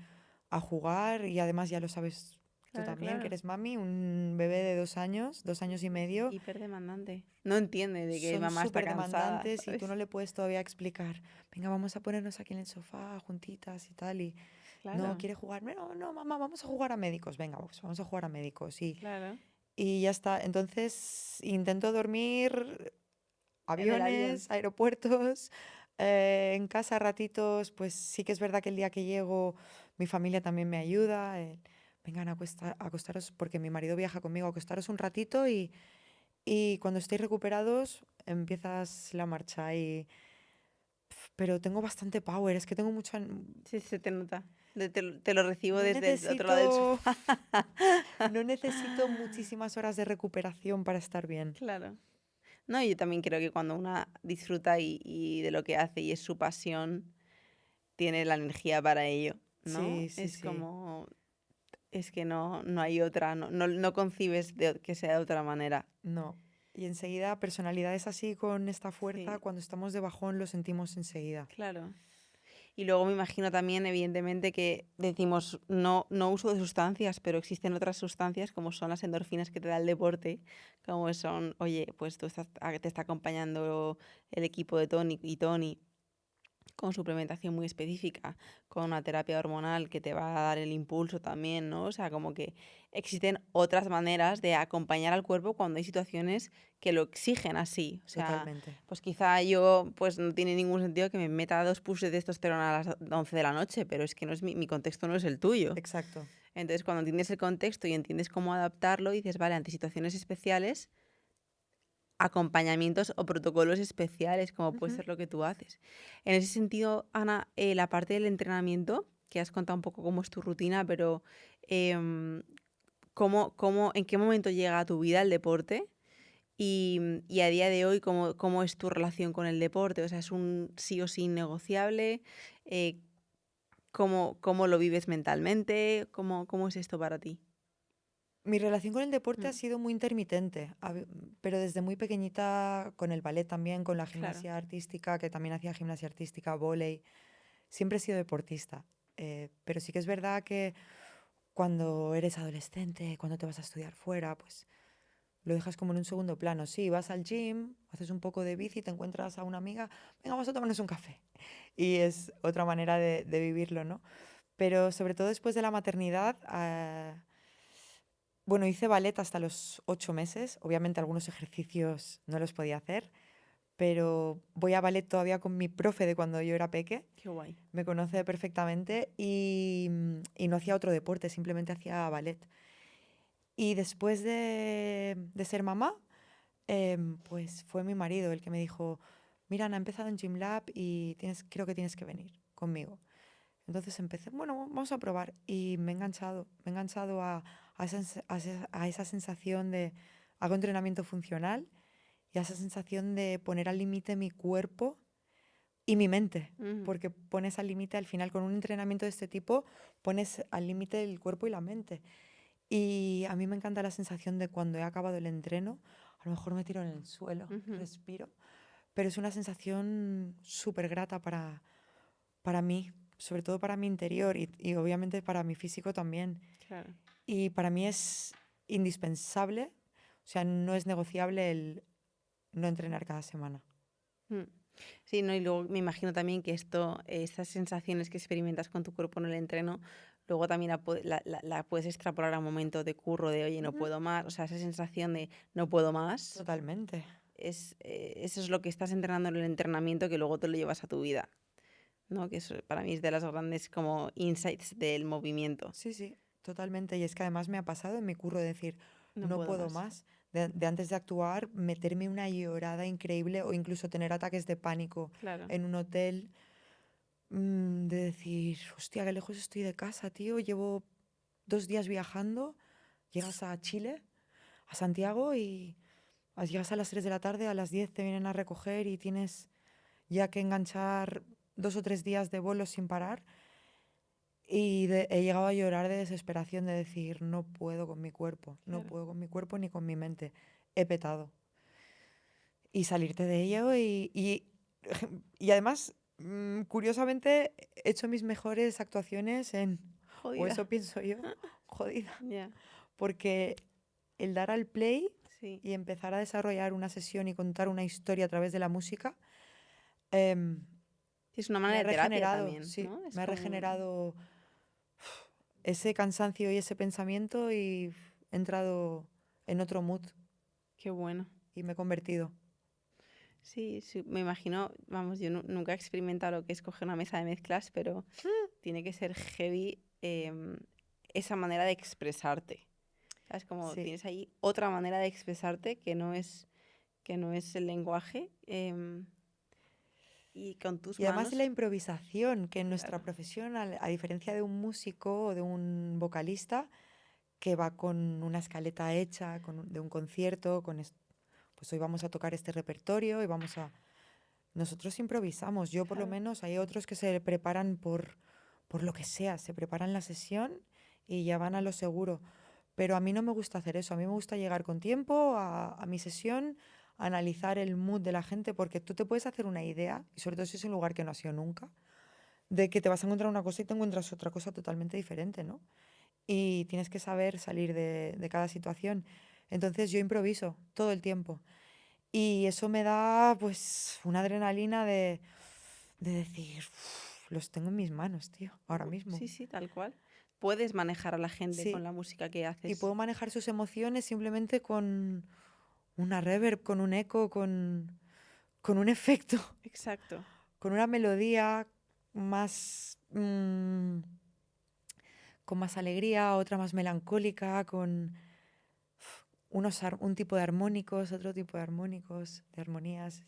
a jugar y además ya lo sabes, tú Claro, también, que claro. eres mami, un bebé de 2 años, 2 años y medio, Hiper demandante. No entiende de que son mamá está súper cansada, demandantes y tú no ¿sabes? le puedes todavía explicar, venga, vamos a ponernos aquí en el sofá juntitas y tal, y no, Claro, quiere jugar, no, no, mamá, vamos a jugar a médicos, venga, pues vamos a jugar a médicos, claro. y ya está. Entonces intento dormir En el avión. aviones, aeropuertos, en casa ratitos, pues sí que es verdad que el día que llego mi familia también me ayuda, vengan a acostaros, porque mi marido viaja conmigo, a acostaros un ratito y cuando estéis recuperados empiezas la marcha. Pero tengo bastante power, es que tengo mucha... Sí, se te nota. Te lo recibo No desde el otro lado del necesito, sofá. no necesito muchísimas horas de recuperación para estar bien. Claro. No, yo también creo que cuando una disfruta y de lo que hace y es su pasión, tiene la energía para ello, ¿no? Sí, sí, Es sí. como, es que no hay otra, no concibes que sea de otra manera. No. Y enseguida, personalidades así con esta fuerza, Sí, cuando estamos de bajón lo sentimos enseguida. claro. Y luego me imagino también, evidentemente, que decimos no uso de sustancias, pero existen otras sustancias como son las endorfinas que te da el deporte, como son, oye, pues te está acompañando el equipo de Tony y Tony con suplementación muy específica, con una terapia hormonal que te va a dar el impulso también, ¿no? O sea, como que existen otras maneras de acompañar al cuerpo cuando hay situaciones que lo exigen así. O sea, Totalmente. pues quizá yo, pues no tiene ningún sentido que me meta 2 pushes de testosterona a las 11 de la noche, pero es que no es mi contexto no es el tuyo. Exacto. Entonces, cuando entiendes el contexto y entiendes cómo adaptarlo, dices, vale, ante situaciones especiales, acompañamientos o protocolos especiales, como puede Ujú. ser lo que tú haces. En ese sentido, Ana, la parte del entrenamiento, que has contado un poco cómo es tu rutina, pero em, en qué momento llega a tu vida el deporte y a día de hoy, cómo es tu relación con el deporte. O sea, ¿es un sí o sí negociable? Eh, ¿cómo lo vives mentalmente? ¿Cómo es esto para ti? Mi relación con el deporte ha Mm, sido muy intermitente, pero desde muy pequeñita con el ballet también, con la claro, gimnasia artística, que también hacía gimnasia artística, vóley, siempre he sido deportista. Pero sí que es verdad que cuando eres adolescente, cuando te vas a estudiar fuera, pues lo dejas como en un segundo plano. Sí, vas al gym, haces un poco de bici, te encuentras a una amiga, venga, vamos a tomarnos un café. Y es otra manera de vivirlo, ¿no? Pero sobre todo después de la maternidad, bueno, hice ballet hasta los 8 meses. Obviamente algunos ejercicios no los podía hacer, pero voy a ballet todavía con mi profe de cuando yo era peque. qué guay. Me conoce perfectamente y no hacía otro deporte, simplemente hacía ballet. Y después de ser mamá, pues fue mi marido el que me dijo, mira, Ana, he empezado en Gymlab y creo que tienes que venir conmigo. Entonces empecé, bueno, vamos a probar y me he enganchado a esa sensación de hago entrenamiento funcional y a esa sensación de poner al límite mi cuerpo y mi mente, Ujú, porque pones al límite al final con un entrenamiento de este tipo, pones al límite el cuerpo y la mente. Y a mí me encanta la sensación de cuando he acabado el entreno, a lo mejor me tiro en el suelo, ujú, respiro, pero es una sensación súper grata para mí, sobre todo para mi interior y obviamente para mi físico también. claro. Y para mí es indispensable, o sea, no es negociable el no entrenar cada semana. Mm. Sí, ¿no? Y luego me imagino también que estas sensaciones que experimentas con tu cuerpo en el entreno, luego también la puedes extrapolar a un momento de curro, de oye, no Ujú. puedo más. O sea, esa sensación de no puedo más, Totalmente. eso es lo que estás entrenando en el entrenamiento que luego te lo llevas a tu vida, ¿no? Que eso para mí es de las grandes como insights del movimiento. Sí, sí, totalmente. Y es que además me ha pasado en mi curro decir, No no puedo puedo más. más. De antes de actuar, meterme una llorada increíble o incluso tener ataques de pánico Claro. en un hotel, de decir, hostia, qué lejos estoy de casa, tío. Llevo 2 días viajando, llegas a Chile, a Santiago y llegas a las 3 de la tarde, a las 10 te vienen a recoger y tienes ya que enganchar 2 o 3 días de vuelo sin parar. Y he llegado a llorar de desesperación de decir, no puedo con mi cuerpo, no Claro. puedo con mi cuerpo ni con mi mente. He petado. Y salirte de ello y además, curiosamente, he hecho mis mejores actuaciones en O Jodida. eso pienso yo, jodida. Ya, Porque el dar al play sí. y empezar a desarrollar una sesión y contar una historia a través de la música, em, Sí, es una me manera ha de terapia regenerado, también, sí, ¿no? Es me ha como, regenerado ese cansancio y ese pensamiento y he entrado en otro mood qué bueno. y me he convertido. Sí, sí, me imagino, vamos, yo nunca he experimentado lo que es coger una mesa de mezclas, pero tiene que ser heavy esa manera de expresarte. ¿Sabes? Como Sí. tienes ahí otra manera de expresarte que no es el lenguaje y con tus Y además la manos, improvisación, que en nuestra claro. profesión, a diferencia de un músico o de un vocalista, que va con una escaleta hecha, de un concierto, pues hoy vamos a tocar este repertorio y vamos a... Nosotros improvisamos, yo por lo Claro. menos, hay otros que se preparan por lo que sea, se preparan la sesión y ya van a lo seguro. Pero a mí no me gusta hacer eso, a mí me gusta llegar con tiempo a mi sesión, analizar el mood de la gente, porque tú te puedes hacer una idea, y sobre todo si es un lugar que no has ido nunca, de que te vas a encontrar una cosa y te encuentras otra cosa totalmente diferente, ¿no? Y tienes que saber salir de cada situación. Entonces yo improviso todo el tiempo. Y eso me da pues una adrenalina de decir, "Uf, los tengo en mis manos, tío, ahora mismo". Sí, sí, tal cual. Puedes manejar a la gente con Sí, la música que y haces. puedo manejar sus emociones simplemente con una reverb, con un eco, con un efecto, Exacto. con una melodía más, con más alegría, otra más melancólica, con un tipo de armónicos, otro tipo de armónicos, de armonías.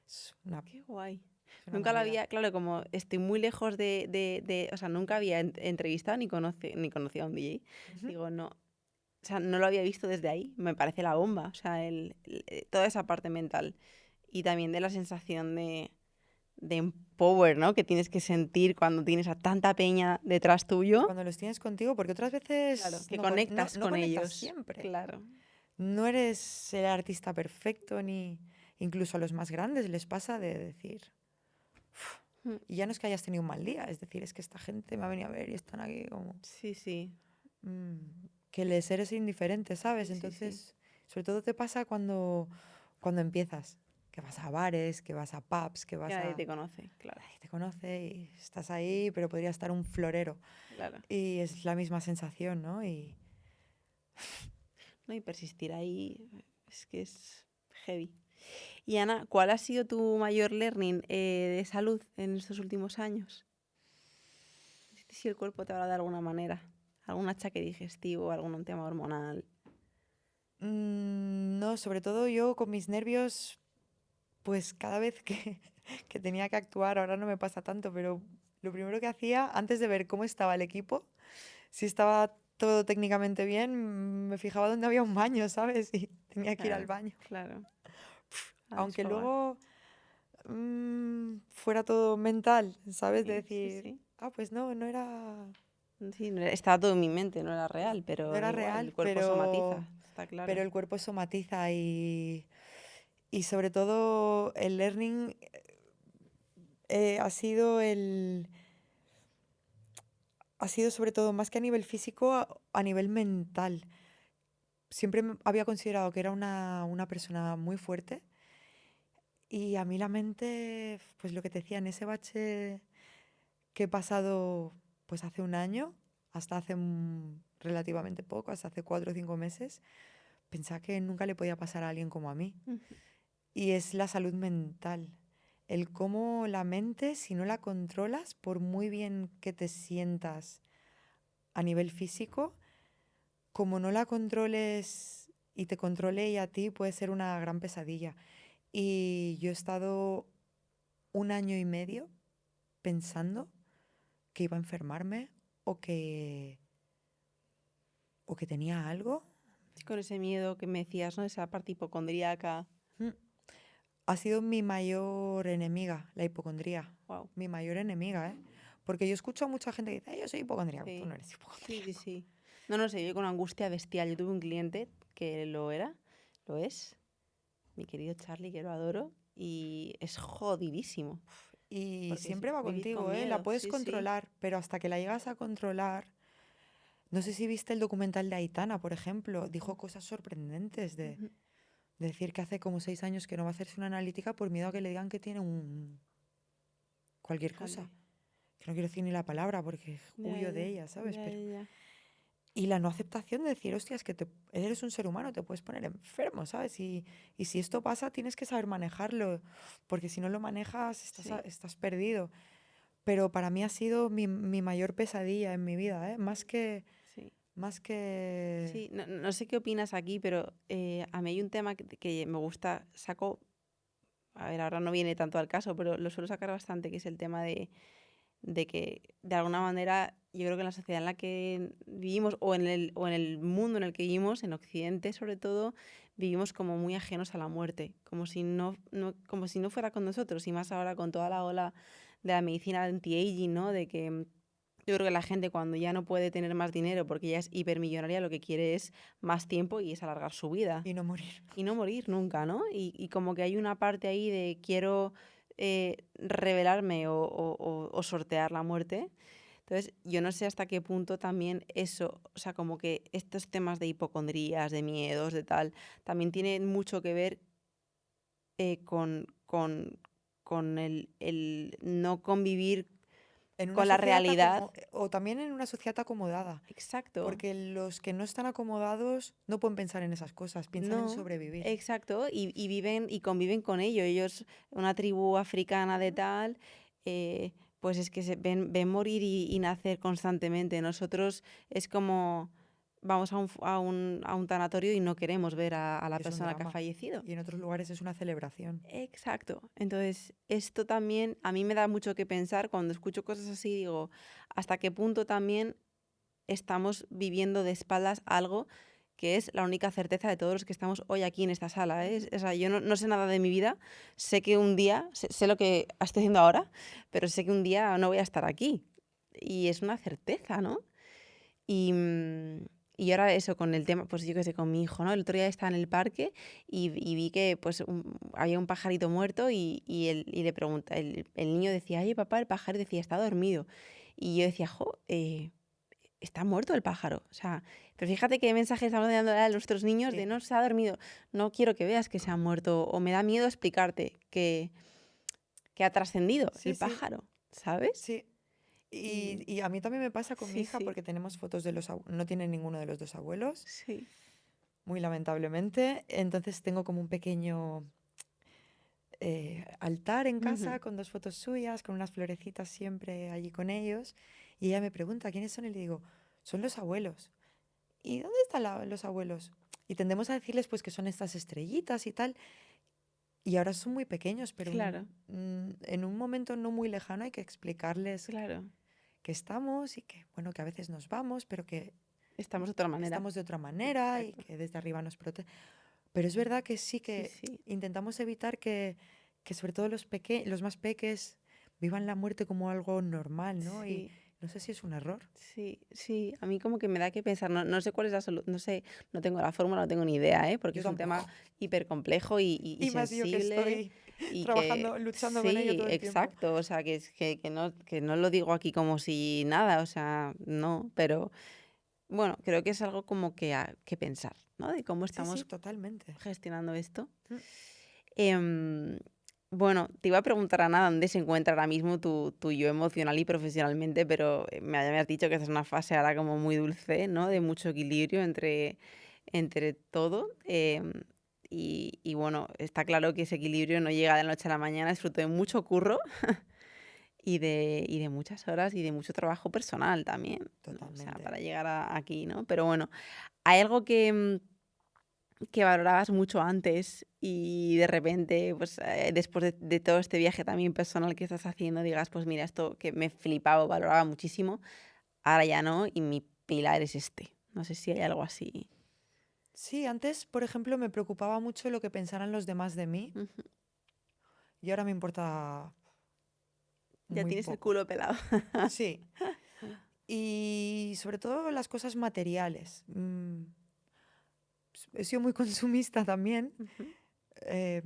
Es una, Qué guay. es una Nunca la movida. había, claro, como estoy muy lejos o sea, nunca había entrevistado ni conocía a un DJ. Ujú. Digo, no, o sea, no lo había visto desde ahí. Me parece la bomba, o sea, toda esa parte mental. Y también de la sensación de empower, ¿no? Que tienes que sentir cuando tienes a tanta peña detrás tuyo. Cuando los tienes contigo, porque otras Claro, veces que conectas no con conectas ellos. siempre. Claro. No eres el artista perfecto, ni incluso a los más grandes les pasa de decir, Mm, y ya no es que hayas tenido un mal día, es decir, es que esta gente me ha venido a ver y están aquí como, sí, sí, mm, que les eres indiferente, ¿sabes? sí, sí, sí. Entonces, sobre todo te pasa cuando empiezas, que vas a bares, que vas a pubs, que Que vas nadie a... te conoce, claro, Nadie te conoce y estás ahí, pero podría estar un florero. claro. Y es la misma sensación, ¿no? Y ¿No? Y persistir ahí es que es heavy. Y Ana, ¿cuál ha sido tu mayor learning de salud en estos últimos años? Si el cuerpo te habla de alguna manera, algún achaque digestivo, algún tema hormonal. no, sobre todo yo con mis nervios, pues cada vez que, que tenía que actuar, ahora no me pasa tanto, pero lo primero que hacía, antes de ver cómo estaba el equipo, si estaba todo técnicamente bien, me fijaba dónde había un baño, ¿sabes? Y tenía que ir al Claro, baño. claro, a Aunque desfogar. luego fuera todo mental, ¿sabes? De Sí, sí, decir, sí. pues no, no era, Sí, estaba todo en mi mente, no era real, no pero da era igual, real, el cuerpo somatiza, está claro. pero el cuerpo somatiza y sobre todo el learning ha sido ha sido sobre todo más que a nivel físico, a nivel mental. Siempre había considerado que era una persona muy fuerte y a mí la mente, pues lo que te decía, en ese bache que he pasado pues hace un año, hasta hace relativamente poco, hasta hace 4 o 5 meses, pensaba que nunca le podía pasar a alguien como a mí. Ujú. Y es la salud mental. El cómo la mente, si no la controlas, por muy bien que te sientas a nivel físico, como no la controles y te controle ella a ti, puede ser una gran pesadilla. Y yo he estado un año y medio pensando que iba a enfermarme o que, o que tenía algo. Sí, con ese miedo que me decías, ¿no? Esa parte hipocondríaca. Mm. Ha sido mi mayor enemiga, la hipocondría. Wow. Mi mayor enemiga, ¿eh? Porque yo escucho a mucha gente que dice, yo soy hipocondríaco". Tú no Sí, eres sí, sí, hipocondríaco. sí. No, no sé, yo con angustia bestial. Yo tuve un cliente que lo era, lo es, mi querido Charlie, que lo adoro, y es jodidísimo, Y porque siempre va vivir con contigo, ¿eh? La miedo, puedes sí, sí, controlar, pero hasta que la llegas a controlar, No sé si viste el documental de Aitana, por ejemplo. Dijo cosas sorprendentes Ujú. de decir que hace como 6 años que no va a hacerse una analítica por miedo a que le digan que tiene cualquier cosa. Fíjate. Que no quiero decir ni la palabra porque Ya, huyo de ya, ella, ¿sabes? ya, ya, ya. Y la no aceptación de decir, hostia, es que eres un ser humano, te puedes poner enfermo, ¿sabes? Y si esto pasa, tienes que saber manejarlo, porque si no lo manejas, Sí, estás perdido. Pero para mí ha sido mi mayor pesadilla en mi vida, ¿eh? sí. Más que... Sí, no sé qué opinas aquí, pero a mí hay un tema que me gusta, saco, a ver, ahora no viene tanto al caso, pero lo suelo sacar bastante, que es el tema de que de alguna manera yo creo que en la sociedad en la que vivimos o en el mundo en el que vivimos, en Occidente sobre todo, vivimos como muy ajenos a la muerte, como si no fuera con nosotros y más ahora con toda la ola de la medicina anti-aging, ¿no? De que yo creo que la gente cuando ya no puede tener más dinero porque ya es hipermillonaria, lo que quiere es más tiempo y es alargar su vida Y no morir. y no morir nunca, ¿no? Y como que hay una parte ahí de quiero revelarme o sortear la muerte. Entonces, yo no sé hasta qué punto también eso, o sea, como que estos temas de hipocondrías, de miedos, de tal, también tienen mucho que ver con el no convivir En una con la sociedad realidad. o también en una sociedad acomodada, Exacto. porque los que no están acomodados no pueden pensar en esas cosas, piensan en No, sobrevivir. exacto, y viven y conviven con ello. Ellos, una tribu africana de Ujú. tal, eh, pues es que se ven morir y nacer constantemente. Nosotros es como vamos a un tanatorio y no queremos ver a la Y es un persona que ha drama. fallecido. Y en otros lugares es una celebración. Exacto. Entonces, esto también a mí me da mucho que pensar cuando escucho cosas así, digo, hasta qué punto también estamos viviendo de espaldas algo que es la única certeza de todos los que estamos hoy aquí en esta sala, ¿eh? Ujú. O sea, yo no sé nada de mi vida, sé que un día, sé lo que estoy haciendo ahora, pero sé que un día no voy a estar aquí. Y es una certeza, ¿no? Y, y ahora eso, con el tema, pues yo qué sé, con mi hijo, ¿no? El otro día estaba en el parque y vi que pues había un pajarito muerto y le pregunta, el niño decía, oye papá, el pájaro decía, está dormido. Y yo decía, jo, está muerto el pájaro. O sea, pero fíjate qué mensaje estamos dando a nuestros niños de Sí, no se ha dormido. No quiero que veas que se ha muerto o me da miedo explicarte que ha trascendido sí, el sí, pájaro, ¿sabes? sí. Y Y a mí también me pasa con mi sí, hija sí, porque tenemos fotos de no tiene ninguno de los dos abuelos, sí. muy lamentablemente. Entonces tengo como un pequeño altar en Ujú. casa con dos fotos suyas, con unas florecitas siempre allí con ellos. Y ella me pregunta, ¿quiénes son? Y le digo, son los abuelos. ¿Y dónde están los abuelos? Y tendemos a decirles pues que son estas estrellitas y tal. Y ahora son muy pequeños, pero Claro, en un momento no muy lejano hay que explicarles claro. que estamos y que, bueno, que a veces nos vamos, pero que Estamos de otra manera. estamos de otra manera y Exacto. que desde arriba nos protege. Pero es verdad que sí Sí, que sí. intentamos evitar que sobre todo los más peques vivan la muerte como algo normal, ¿no? Y Sí, no sé si es un error. sí, sí. A mí como que me da que pensar. No sé cuál es la solución. No sé, no tengo la fórmula, no tengo ni idea, ¿eh? Porque Yo es un tema tampoco. hiper complejo y Y más yo que sensible. estoy Y que trabajando, luchando con ello sí, todo el tiempo. exacto. O sea, que no lo digo aquí como si nada. O sea, no. Pero bueno, creo que es algo como que pensar, ¿no? De cómo Sí, sí, estamos totalmente. gestionando esto. Mm. Em, bueno, te iba a preguntar, Ana, dónde se encuentra ahora mismo tu yo emocional y profesionalmente, pero me has dicho que esta es una fase ahora como muy dulce, ¿no? De Sí. mucho equilibrio entre todo. Y bueno, está claro que ese equilibrio no llega de la noche a la mañana, es fruto de mucho curro y de muchas horas y de mucho trabajo personal también, ¿no? O sea, Totalmente. para llegar aquí, ¿no? Pero bueno, hay algo que valorabas mucho antes y de repente, pues después de todo este viaje también personal que estás haciendo, digas, pues mira, esto que me flipaba o valoraba muchísimo, ahora ya no, y mi pilar es este. No sé si hay algo así. Sí, antes, por ejemplo, me preocupaba mucho lo que pensaran los demás de mí Ujú. y ahora me importa Ya muy tienes el poco. culo pelado. Sí, y sobre todo las cosas materiales. He sido muy consumista también Ujú. eh,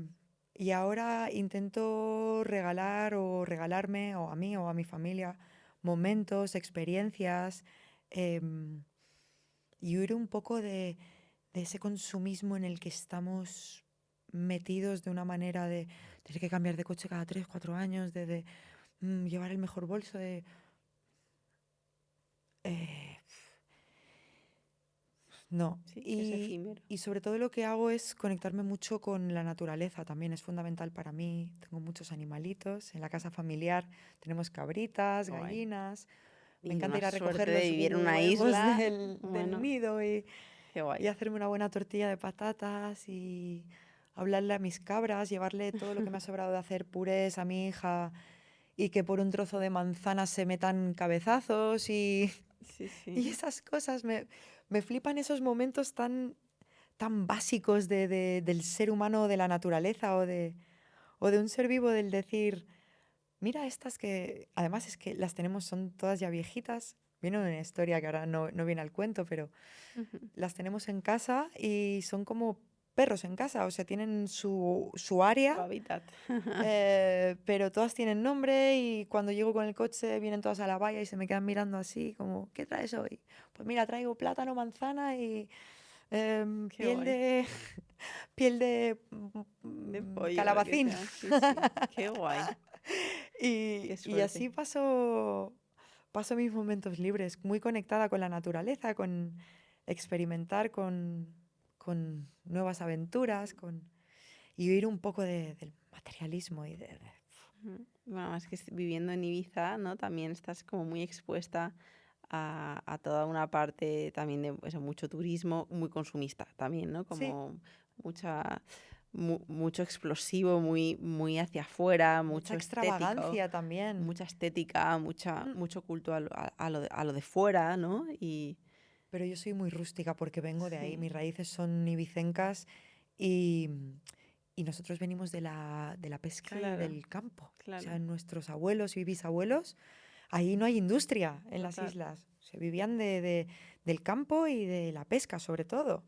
y ahora intento regalar o regalarme o a mí o a mi familia momentos, experiencias. em, y huir un poco de ese consumismo en el que estamos metidos de una manera de tener que cambiar de coche cada 3, 4 años, de llevar el mejor bolso, eh, no. Sí, que es efímero. Y sobre todo lo que hago es conectarme mucho con la naturaleza, también es fundamental para mí. Tengo muchos animalitos en la casa familiar, tenemos cabritas, Qué guay. gallinas. Me Y encanta una ir a suerte recoger de los vivir en una huevos isla. del Bueno, nido qué y guay. hacerme una buena tortilla de patatas y hablarle a mis cabras, llevarle todo lo que me ha sobrado de hacer purés a mi hija y que por un trozo de manzana se metan cabezazos Sí, y sí. esas cosas. Me flipan esos momentos tan básicos del ser humano, de la naturaleza o de un ser vivo, del decir, mira estas que, además es que las tenemos, son todas ya viejitas. Viene una historia que ahora no viene al cuento, pero Ujú. las tenemos en casa y son como perros en casa, o sea, tienen su Tu área, hábitat. pero todas tienen nombre y cuando llego con el coche vienen todas a la valla y se me quedan mirando así, como, ¿qué traes hoy? Pues mira, traigo plátano, manzana y Qué guay. piel de De pollo, lo que calabacín. sea. Sí, sí. Qué guay. Qué Y así suerte. paso mis momentos libres, muy conectada con la naturaleza, con experimentar con nuevas aventuras, y huir un poco del materialismo Ujú. Bueno, más que viviendo en Ibiza, ¿no? También estás como muy expuesta a toda una parte también de eso, mucho turismo, muy consumista también, ¿no? Sí, Como mucha, mucho explosivo, muy hacia afuera, mucha mucho estético, extravagancia también. mucha estética, Mm. mucho culto a lo de fuera, ¿no? Y Pero yo soy muy rústica porque vengo de ahí, sí, mis raíces son ibicencas y, y nosotros venimos de la pesca y claro, del campo. O claro, sea, nuestros abuelos y bisabuelos, ahí no hay industria en las total. islas. Se vivían del campo y de la pesca, sobre todo.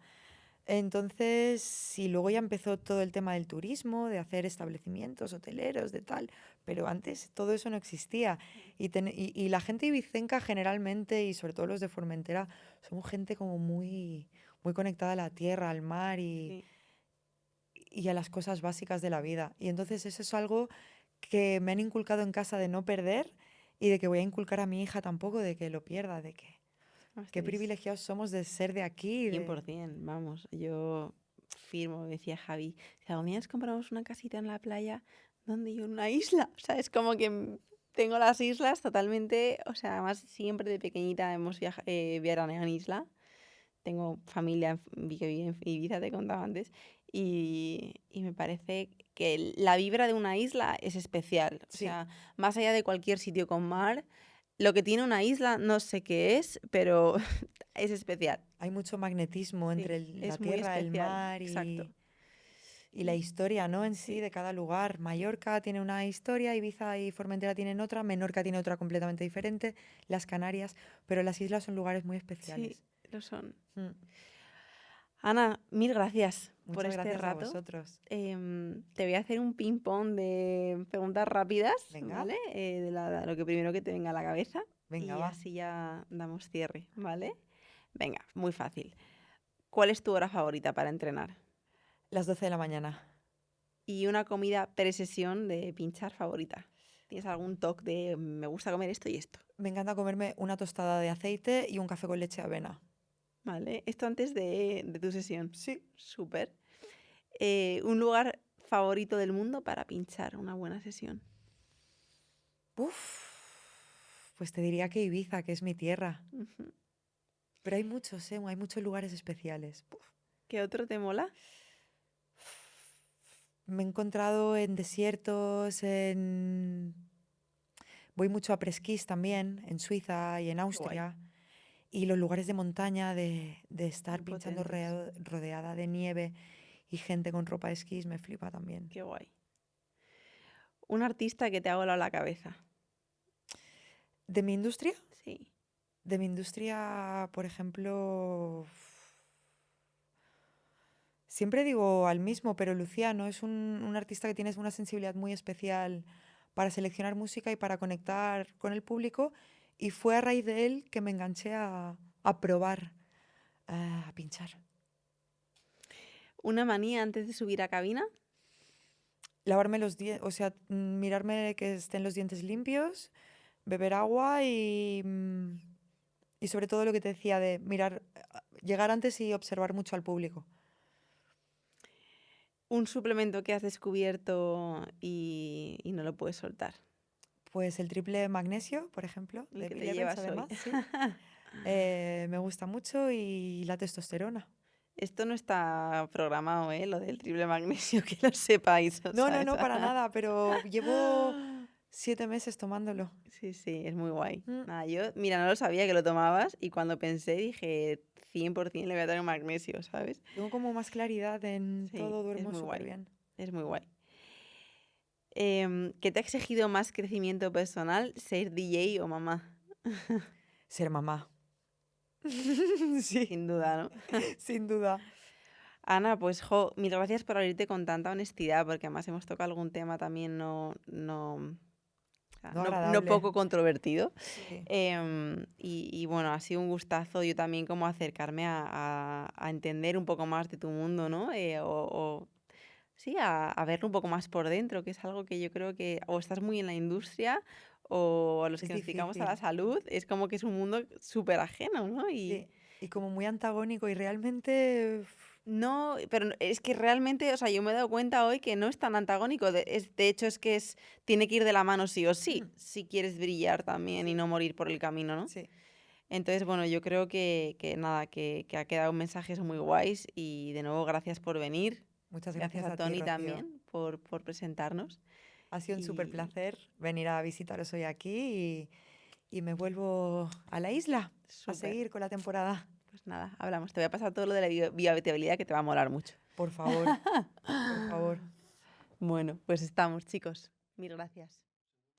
Entonces, y luego ya empezó todo el tema del turismo, de hacer establecimientos hoteleros, de tal, pero antes todo eso no existía. Y la gente ibicenca generalmente, y sobre todo los de Formentera, somos gente como muy conectada a la tierra, al mar Sí. y a las cosas básicas de la vida. Y entonces eso es algo que me han inculcado en casa de no perder y de que voy a inculcar a mi hija tampoco de que lo pierda, de que qué Estáis privilegiados somos de ser de aquí. 100%, vamos, yo firmo, me decía Javi, si algún día nos compramos una casita en la playa, ¿dónde yo? En una isla, o sea, es como que tengo las islas totalmente, o sea, además siempre de pequeñita hemos veraneado en isla, tengo familia que vive en Ibiza, te contaba antes, y me parece que la vibra de una isla es especial, o Sí. sea, más allá de cualquier sitio con mar, lo que tiene una isla no sé qué es, pero es especial. Hay mucho magnetismo Sí, entre la es muy tierra, el especial, mar exacto. y la historia, ¿no? En sí Sí, de cada lugar. Mallorca tiene una historia, Ibiza y Formentera tienen otra, Menorca tiene otra completamente diferente, las Canarias, pero las islas son lugares muy sí, especiales. lo son. Mm. Ana, mil gracias por Muchas este gracias a rato. vosotros. Te voy a hacer un ping-pong de preguntas rápidas, Venga, ¿vale? Lo que primero que te venga a la cabeza venga, y va. así ya damos cierre, ¿vale? Venga, muy fácil. ¿Cuál es tu hora favorita para entrenar? Las 12 de la mañana. Y una comida pre-sesión de pinchar favorita. ¿Tienes algún toque de me gusta comer esto y esto? Me encanta comerme una tostada de aceite y un café con leche de avena. ¿Vale? Esto antes de tu sesión. Sí. Súper. Un lugar favorito del mundo para pinchar una buena sesión. Uf, pues te diría que Ibiza, que es mi tierra. Ujú. Pero hay muchos, ¿eh? Hay muchos lugares especiales. ¿Qué otro te mola? Me he encontrado en desiertos, voy mucho a Presquís también, en Suiza y en Qué guay. Austria. Y los lugares de montaña, de estar Muy pinchando potentes. rodeada de nieve y gente con ropa de esquís, me flipa también. Qué guay. Un artista que te ha volado la cabeza. De mi industria, Sí. por ejemplo, siempre digo al mismo, pero Luciano es un artista que tiene una sensibilidad muy especial para seleccionar música y para conectar con el público. Y fue a raíz de él que me enganché a probar A pinchar. ¿Una manía antes de subir a cabina? Lavarme los dientes, o sea, mirarme que estén los dientes limpios, beber agua y sobre todo lo que te decía de mirar, llegar antes y observar mucho al público. ¿Un suplemento que has descubierto y no lo puedes soltar? Pues el triple magnesio, por ejemplo, El de que Bill te Evans, llevas hoy. además, sí. Me gusta mucho y la testosterona. Esto no está programado, ¿eh? Lo del triple magnesio, que lo sepáis, No, no, ¿sabes? no, para nada, pero llevo 7 meses tomándolo. Sí, sí, es muy guay. Mm, Nada, yo, mira, no lo sabía que lo tomabas y cuando pensé dije 100% le voy a dar un magnesio, ¿sabes? Tengo como más claridad en Sí, todo, es duermo muy súper guay, bien. es muy guay. ¿Qué te ha exigido más crecimiento personal, ser DJ o mamá? Ser mamá. Sí, Sin duda, ¿no? sin duda. Ana, pues mil gracias por abrirte con tanta honestidad, porque además hemos tocado algún tema también No no agradable. poco controvertido. Sí. Y bueno, ha sido un gustazo yo también como acercarme a entender un poco más de tu mundo, ¿no? Sí, a verlo un poco más por dentro, que es algo que yo creo que o estás muy en la industria o a los Es que nos dedicamos a la difícil. salud, es como que es un mundo súper ajeno, ¿no? Sí. Y como muy antagónico y realmente No, pero es que realmente, o sea, yo me he dado cuenta hoy que no es tan antagónico. De hecho, tiene que ir de la mano sí o sí, si quieres brillar también y sí, no morir por el camino, ¿no? sí. Entonces, bueno, yo creo que nada, que ha quedado mensajes muy guays y de nuevo gracias por venir. Muchas Gracias gracias a a ti, Tony Rocío. también por presentarnos. Ha sido un súper Y placer venir a visitaros hoy aquí y me vuelvo a la isla a súper. seguir con la temporada. Pues nada, hablamos. Te voy a pasar todo lo de la biohabitabilidad que te va a molar mucho. Por favor, por favor. Bueno, pues estamos, chicos. Mil gracias.